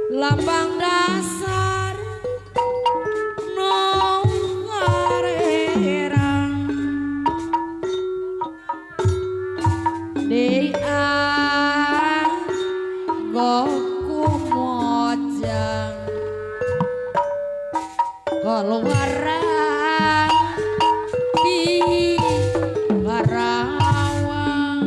Lambang dasar no karerang di goku mojang keluaran di Karawang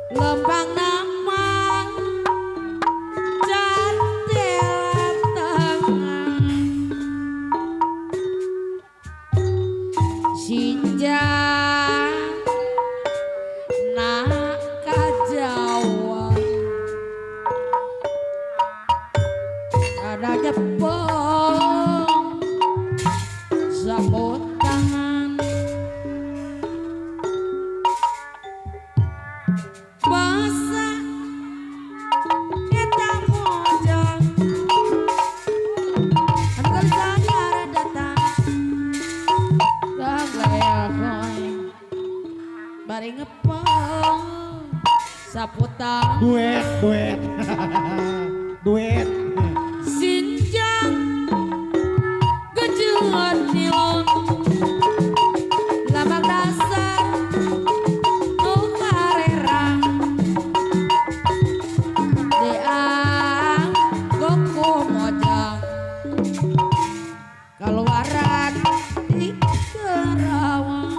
lempang namang cantil tengah sinja nak Jawa ada Jepang sambut tangan bahasa kita mojang anu kali tadi ada datang gaglaya koy bari ngepeng saputan duet duet sinjang gejeut nilon lambang dasar nu karerang deang goku mojang keluaran di Karawang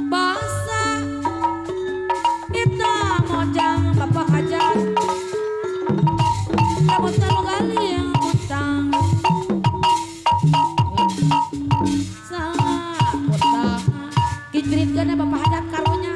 bahasa kita mojang bapak hajat kamu selalu kali yang utang sangat utang kicritkan bapak hajat karunya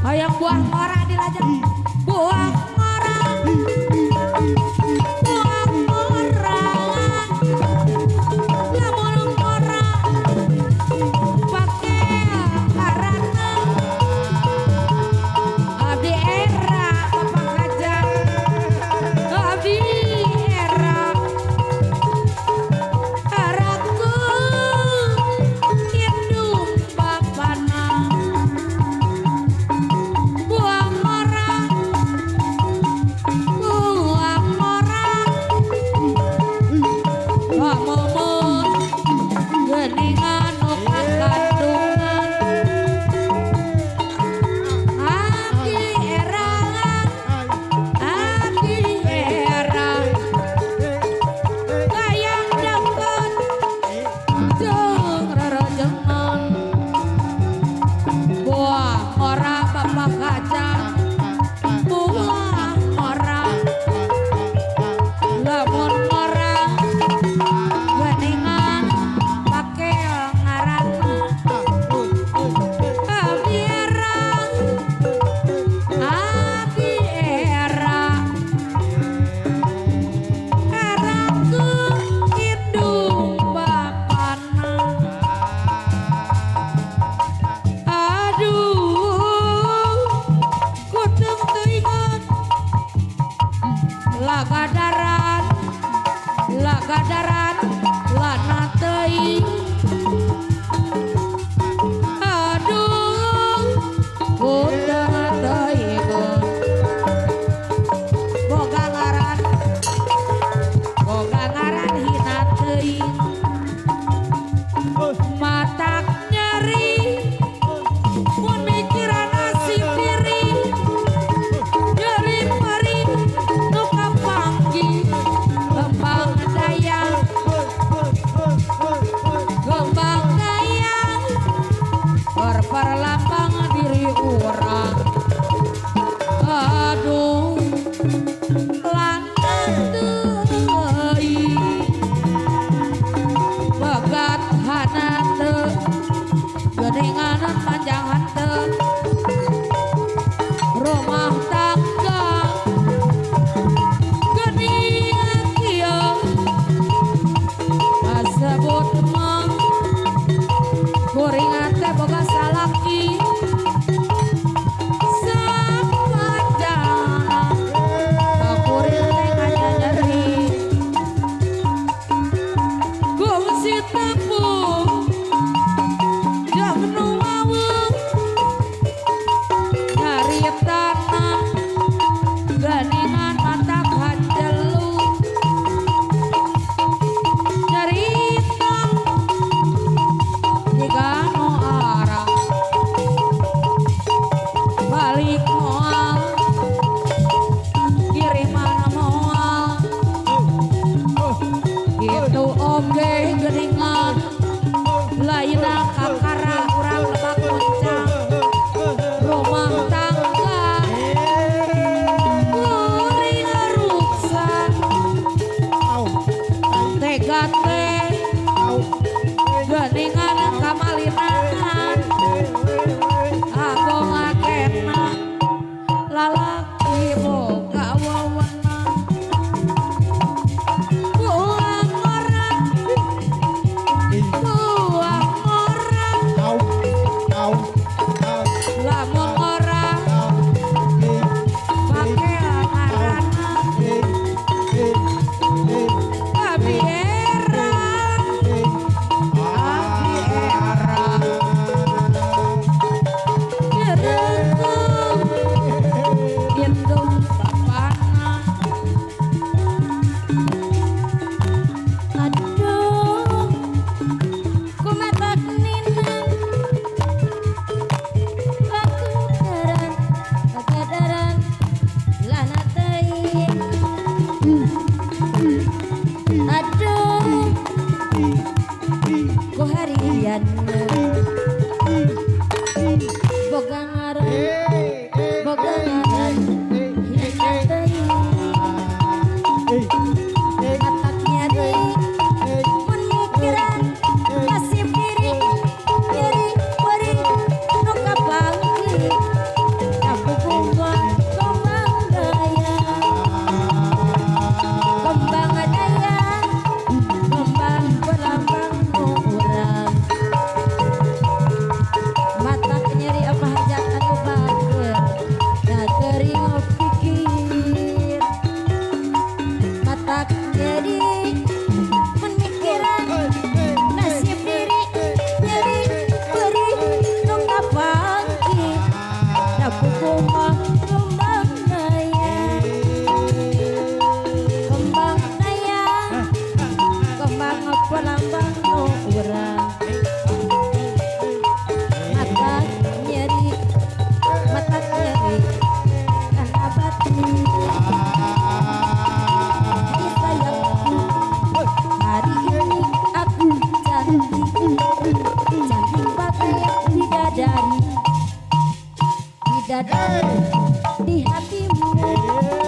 hayang buah ngora di lajang buah ngora lamun ngora pake karana mun mikiran nasib diri nyeri perih nu kapanggi kembang daya berperlambang diri orang aduh lantan deui bagat hanate geninganan panjang hante rumah tangga geningan kieu kasebut mah kuringan teh boga salaki sapadana kakuring teh nganyanyeri gongsi tepung jam nu aweuh nyari tanah geningan mata kanjelu nyarita jika no arah balik moal kiriman moal itu oke geningan laina kakara urang lebak moncang rumah tangga kuring ruksan tega teh geningan kamalinan aku ngakena lalaki boga wewenang buang orang lamun orang pake langarana abi era nyereung indung bapana aduh kumatak ninang kadaran lana teuing aduh ku harian boga ngaran hina teuing matak nyeri mun mikiran nasib diri nyeri perih nu kapanggi aku kumbang kembang daya kembang berlambang nu urang matak nyeri apa hajat anu bager da teuing pikir matak nyeri mun mikiran nasib diri nyeri perih nu kapanggi dapu kumbang kembang daya kembang pelambang nu urang matak nyeri karena batin sayangku hari ini aku cantik pakai bidadari di hatimu